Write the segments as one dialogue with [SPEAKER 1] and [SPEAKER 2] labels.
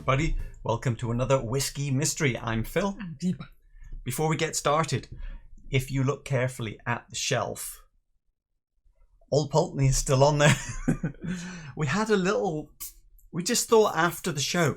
[SPEAKER 1] everybody. Welcome to another Whiskey Mystery. I'm Phil.
[SPEAKER 2] I'm Deepa.
[SPEAKER 1] Before we get started, if you look carefully at the shelf, Old Pulteney is still on there. We just thought after the show,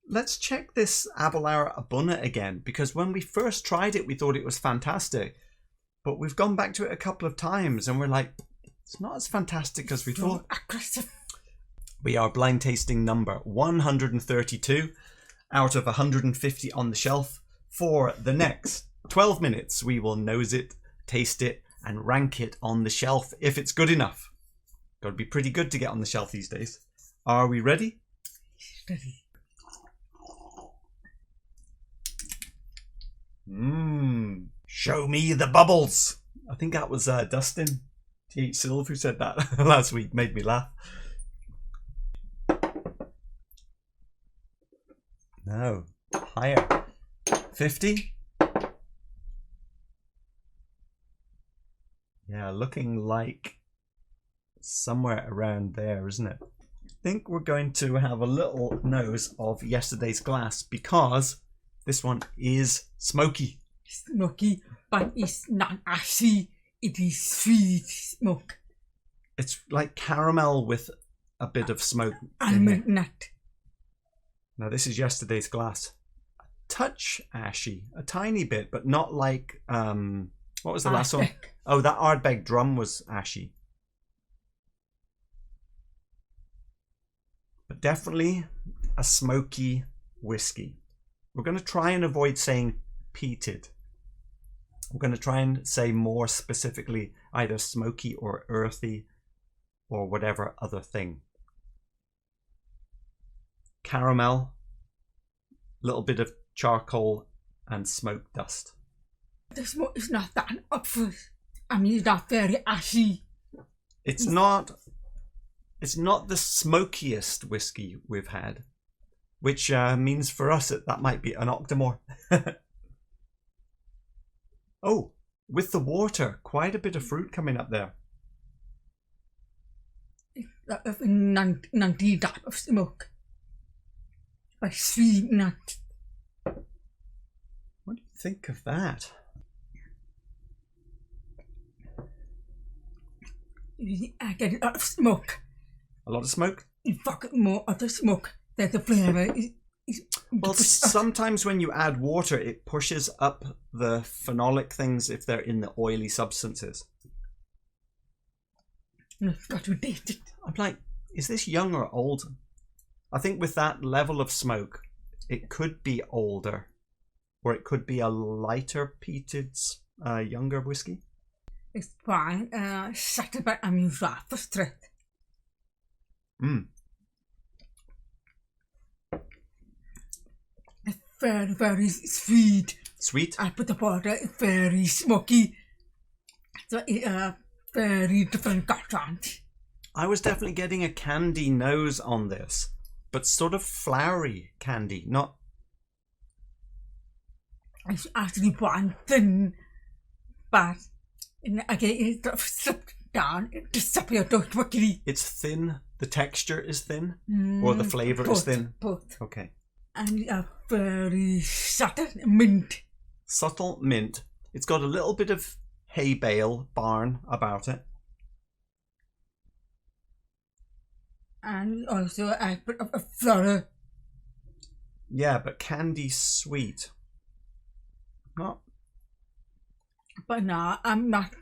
[SPEAKER 1] let's check this Abelard Abunna again, because when we first tried it, we thought it was fantastic. But we've gone back to it a couple of times and we're like, it's not as fantastic as we thought.
[SPEAKER 2] Aggressive.
[SPEAKER 1] We are blind tasting number 132 out of 150 on the shelf. For the next 12 minutes, we will nose it, taste it, and rank it on the shelf if it's good enough. Got to be pretty good to get on the shelf these days. Are we ready?
[SPEAKER 2] Ready.
[SPEAKER 1] Show me the bubbles. I think that was Dustin T.H. Silv who said that last week. Made me laugh. No, higher. 50? Yeah, looking like somewhere around there, isn't it? I think we're going to have a little nose of yesterday's glass because this one is smoky.
[SPEAKER 2] Smoky, but it's not ashy. It is sweet smoke.
[SPEAKER 1] It's like caramel with a bit of smoke.
[SPEAKER 2] Almond nut.
[SPEAKER 1] Now this is yesterday's glass. A touch ashy, a tiny bit, but not like what was the last one? Oh, that Ardbeg drum was ashy. But definitely a smoky whiskey. We're going to try and avoid saying peated. We're going to try and say more specifically either smoky or earthy or whatever other thing. Caramel, little bit of charcoal and smoke dust.
[SPEAKER 2] The smoke is not that upfront. I mean, it's not very ashy.
[SPEAKER 1] It's not the smokiest whiskey we've had, which means for us that might be an octomore. Oh, with the water, quite a bit of fruit coming up there.
[SPEAKER 2] It's not that of smoke. Like sweet nut.
[SPEAKER 1] What do you think of that?
[SPEAKER 2] I get a lot of smoke.
[SPEAKER 1] A lot of smoke?
[SPEAKER 2] You fuck more of the smoke. There's the flavour.
[SPEAKER 1] Well, sometimes when you add water, it pushes up the phenolic things if they're in the oily substances.
[SPEAKER 2] It's got to taste it.
[SPEAKER 1] I'm like, is this young or old? I think with that level of smoke, it could be older, or it could be a lighter peated, younger whiskey.
[SPEAKER 2] It's fine. Shut up, I'm used for straight. It's very, very sweet.
[SPEAKER 1] Sweet?
[SPEAKER 2] I put the water, it's very smoky. So it's very different content.
[SPEAKER 1] I was definitely getting a candy nose on this, but sort of flowery candy, not...
[SPEAKER 2] It's actually one thin, but again, it slipped down, it disappeared quickly.
[SPEAKER 1] It's thin, the texture is thin, or the flavour is thin?
[SPEAKER 2] Both.
[SPEAKER 1] Okay.
[SPEAKER 2] And a very subtle mint.
[SPEAKER 1] Subtle mint. It's got a little bit of hay bale barn about it.
[SPEAKER 2] And also I put a floral.
[SPEAKER 1] Yeah, but candy sweet. Not.
[SPEAKER 2] But no, I'm not.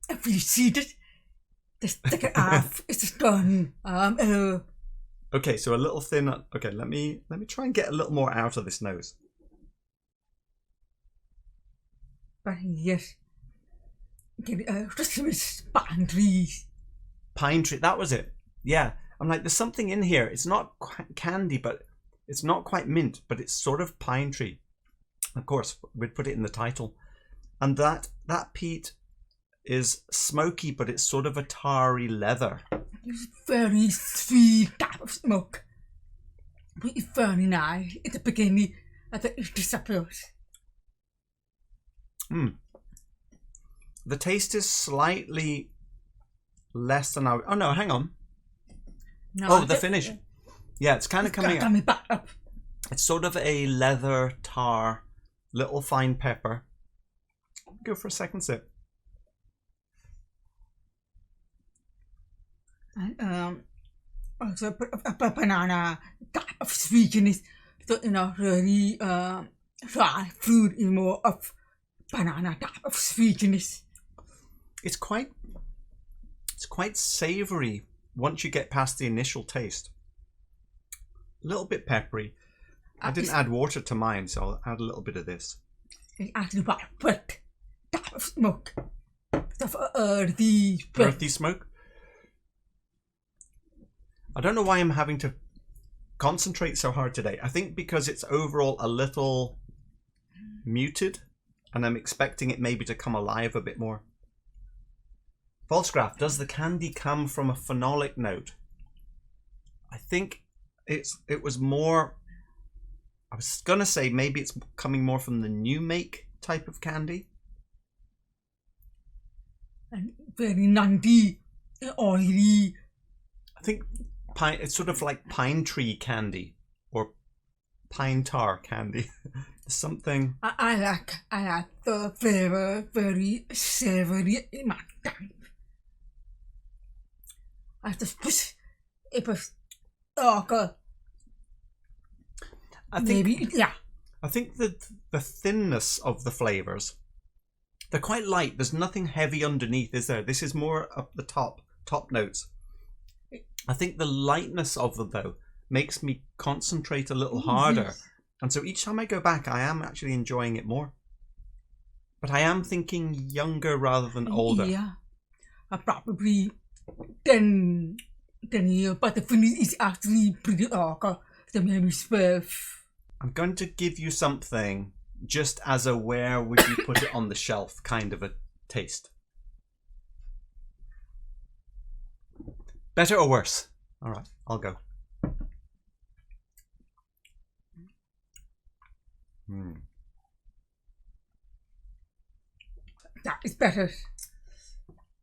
[SPEAKER 2] If you see it, the sticker off is done.
[SPEAKER 1] Okay, so a little thin. Okay, let me try and get a little more out of this nose.
[SPEAKER 2] But yes, just pine trees.
[SPEAKER 1] Pine tree. That was it. Yeah, I'm like, there's something in here. It's not candy, but it's not quite mint, but it's sort of pine tree. Of course, we'd put it in the title. And that peat is smoky, but it's sort of a tarry leather.
[SPEAKER 2] It's very sweet type of smoke. But it's very nice at the beginning, and then it disappears.
[SPEAKER 1] The taste is slightly less than I... Oh no, hang on.
[SPEAKER 2] No,
[SPEAKER 1] Oh, the finish. Yeah, it's kind of coming up.
[SPEAKER 2] Coming back up.
[SPEAKER 1] It's sort of a leather tar, little fine pepper. Go for a second sip.
[SPEAKER 2] And also a banana type of sweetness. So, really dry fruit is more of banana type of sweetness.
[SPEAKER 1] It's quite savoury once you get past the initial taste. A little bit peppery. I didn't add water to mine, so I'll add a little bit of this.
[SPEAKER 2] It's actually about wet type of smoke. Stuff earthy
[SPEAKER 1] smoke. I don't know why I'm having to concentrate so hard today. I think because it's overall a little muted, and I'm expecting it maybe to come alive a bit more. Falsgraf, does the candy come from a phenolic note? I think it was more. I was gonna say maybe it's coming more from the new make type of candy.
[SPEAKER 2] And very nutty, oily.
[SPEAKER 1] I think pine. It's sort of like pine tree candy or pine tar candy. Something.
[SPEAKER 2] I like the flavor, very savory in my tongue. I just push it was okay.
[SPEAKER 1] I think the thinness of the flavors, they're quite light. There's nothing heavy underneath, is there? This is more up the top notes. I think the lightness of them though makes me concentrate a little harder.
[SPEAKER 2] Yes.
[SPEAKER 1] And so each time I go back, I am actually enjoying it more. But I am thinking younger rather than older.
[SPEAKER 2] Yeah, probably 10 years, but the finish is actually pretty okay. So maybe 12.
[SPEAKER 1] I'm going to give you something just as a where would you put it on the shelf kind of a taste. Better or worse? All right, I'll go.
[SPEAKER 2] That is better.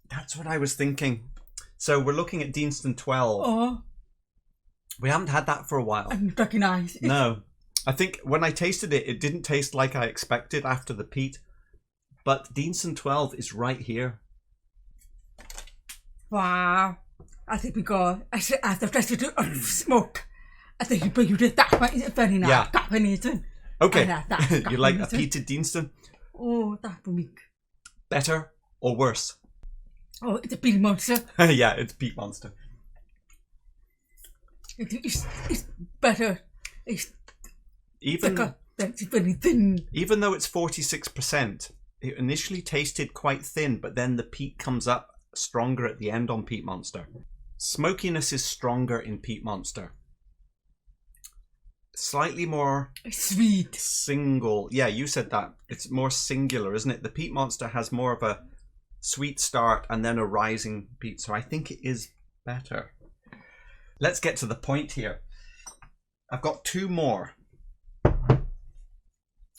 [SPEAKER 1] That's what I was thinking. So we're looking at Deanston 12.
[SPEAKER 2] Oh,
[SPEAKER 1] We haven't had that for a while.
[SPEAKER 2] I didn't recognize it.
[SPEAKER 1] No. I think when I tasted it, it didn't taste like I expected after the peat. But Deanston 12 is right here.
[SPEAKER 2] Wow. I think because after tasting of smoke, I think you did that one is very nice.
[SPEAKER 1] Yeah.
[SPEAKER 2] Carbonated.
[SPEAKER 1] Okay.
[SPEAKER 2] I like that.
[SPEAKER 1] You like a
[SPEAKER 2] Carbonated.
[SPEAKER 1] peated Deanston?
[SPEAKER 2] Oh, that for me.
[SPEAKER 1] Better or worse?
[SPEAKER 2] Oh, it's a big monster.
[SPEAKER 1] Yeah, it's Peat Monster.
[SPEAKER 2] It's better. It's
[SPEAKER 1] Even
[SPEAKER 2] thicker. It's very thin.
[SPEAKER 1] even though it's 46%, it initially tasted quite thin, but then the peat comes up stronger at the end on Peat Monster. Smokiness is stronger in Peat Monster. Slightly more
[SPEAKER 2] Sweet.
[SPEAKER 1] single. Yeah, you said that. It's more singular, isn't it? The Peat Monster has more of a sweet start and then a rising peat, so I think it is better. Let's get to the point here. I've got two more.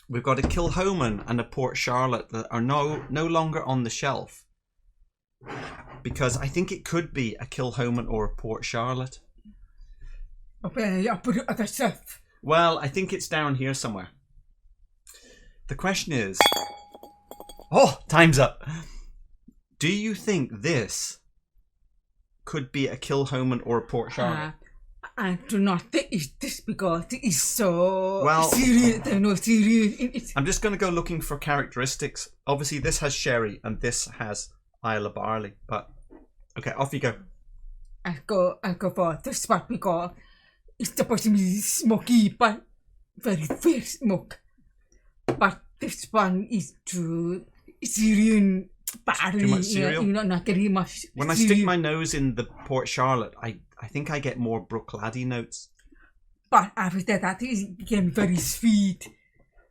[SPEAKER 1] We've got a Kilchoman and a Port Charlotte that are no longer on the shelf, because I think it could be a Kilchoman or a Port Charlotte.
[SPEAKER 2] Okay, I'll put it at the shelf.
[SPEAKER 1] Well, I think it's down here somewhere. The question is... Oh, time's up. Do you think this could be a Kilchoman or a Port Charlotte?
[SPEAKER 2] I do not think it's this because it is so
[SPEAKER 1] Well-
[SPEAKER 2] serious. There's no serious in it.
[SPEAKER 1] I'm just going to go looking for characteristics. Obviously, this has sherry and this has Isle of Barley. But okay, off you go.
[SPEAKER 2] I go for this one because it's supposed to be smoky, but very fair smoke. But this one is too Syrian barley.
[SPEAKER 1] Too much cereal?
[SPEAKER 2] Not very much.
[SPEAKER 1] When I stick my nose in the Port Charlotte, I think I get more Brookladdy notes.
[SPEAKER 2] But after that, I think it became very sweet.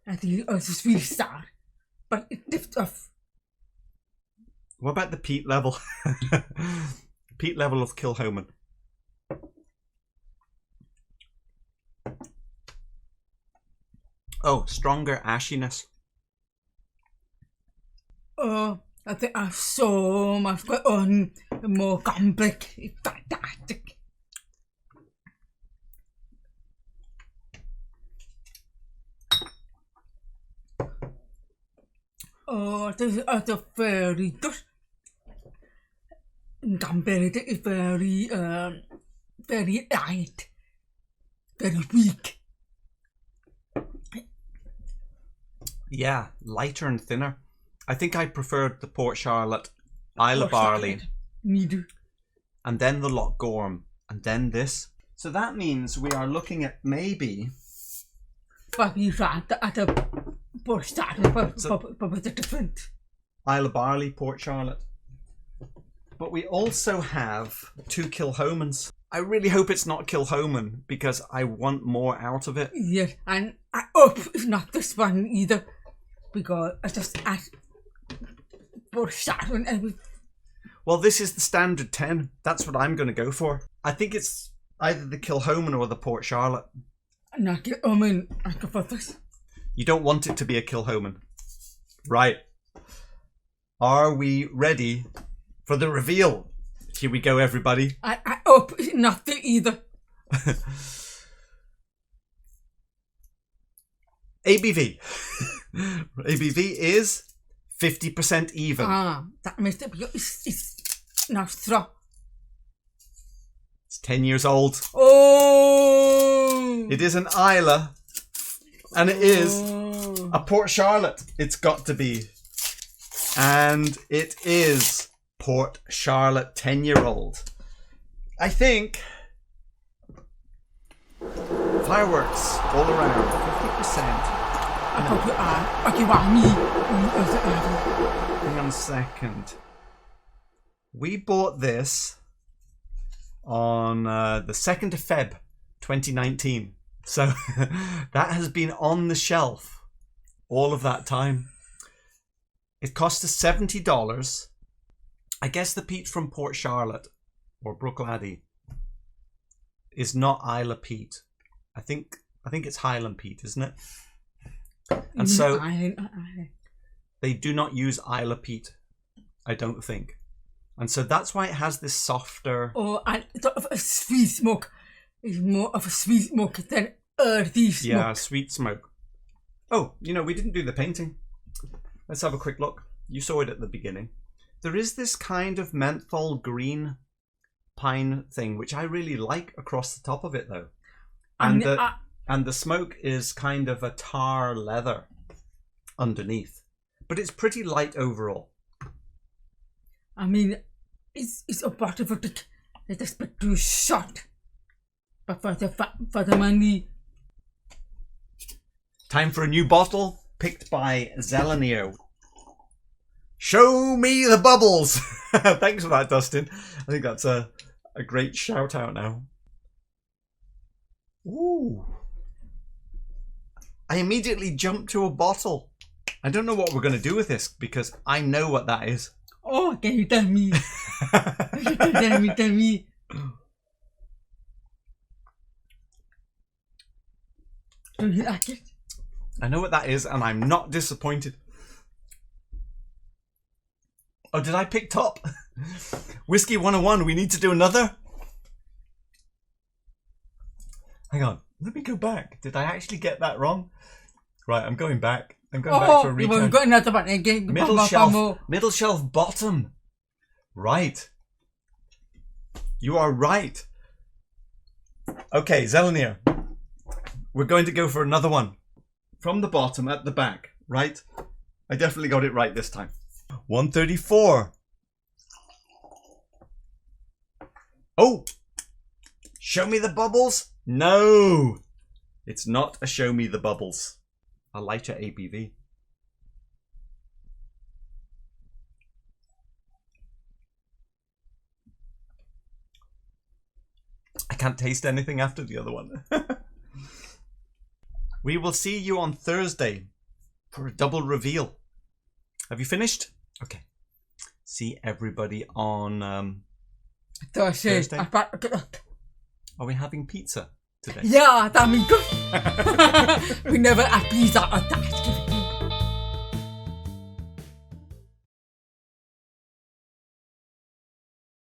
[SPEAKER 2] I think it also sweet start. But it lifts off.
[SPEAKER 1] What about the peat level? Peat level of Kilchoman. Oh, stronger ashiness.
[SPEAKER 2] Oh, I think I have so much going on. More complex. It's fantastic. Oh, this is very good. Compared is very light, very weak.
[SPEAKER 1] Yeah, lighter and thinner. I think I preferred the Port Charlotte, Isle of Barley,
[SPEAKER 2] Me too.
[SPEAKER 1] and then the Lochgorm, and then this. So that means we are looking at maybe...
[SPEAKER 2] But we found at a Port Charlotte, but it's different.
[SPEAKER 1] Isle of Barley, Port Charlotte. But we also have 2 Kilchomans. I really hope it's not Kilchoman because I want more out of it.
[SPEAKER 2] Yes, and I hope it's not this one either, because I just at Port Charlotte and
[SPEAKER 1] Well, this is the standard 10. That's what I'm going to go for. I think it's either the Kilchoman or the Port Charlotte.
[SPEAKER 2] not get I go for this.
[SPEAKER 1] You don't want it to be a Kilchoman. Right. Are we ready for the reveal? Here we go, everybody.
[SPEAKER 2] I hope it's not the either.
[SPEAKER 1] ABV. ABV is 50% even.
[SPEAKER 2] That makes it because it's not straw.
[SPEAKER 1] It's 10 years old.
[SPEAKER 2] Oh!
[SPEAKER 1] It is an Islay. And it is a Port Charlotte. It's got to be. And it is Port Charlotte 10-year-old. I think fireworks all around. 50%. Hang on a second. We bought this on the 2nd of Feb 2019. So that has been on the shelf all of that time. It cost us $70. I guess the peat from Port Charlotte or Bruichladdich is not Islay peat. I think it's Highland peat, isn't it? And so they do not use Islay peat, I don't think. And so that's why it has this softer...
[SPEAKER 2] Oh, and sort of a sweet smoke. It's more of a sweet smoke than earthy smoke.
[SPEAKER 1] Yeah, sweet smoke. Oh, we didn't do the painting. Let's have a quick look. You saw it at the beginning. There is this kind of menthol green pine thing, which I really like across the top of it, though. And the smoke is kind of a tar leather underneath. But it's pretty light overall.
[SPEAKER 2] I mean, it's a part of it that is bit too short. But for the money...
[SPEAKER 1] Time for a new bottle, picked by Zelenier. Show me the bubbles! Thanks for that, Dustin. I think that's a great shout out now. Ooh. I immediately jumped to a bottle. I don't know what we're going to do with this because I know what that is.
[SPEAKER 2] Oh, can you tell me? Tell me. Do you like it?
[SPEAKER 1] I know what that is and I'm not disappointed. Oh, did I pick top? Whiskey 101, we need to do another? Hang on, let me go back. Did I actually get that wrong? Right, I'm going back. I'm going back for a recount.
[SPEAKER 2] We've got another one again.
[SPEAKER 1] Middle shelf bottom. Right. You are right. Okay, Zelenier. We're going to go for another one. From the bottom at the back, right? I definitely got it right this time. 134. Oh! Show me the bubbles? No! It's not a show me the bubbles. A lighter ABV. I can't taste anything after the other one. We will see you on Thursday for a double reveal. Have you finished? Okay. See everybody on Thursday. Are we having pizza today?
[SPEAKER 2] Yeah, that means good. We never had pizza at that.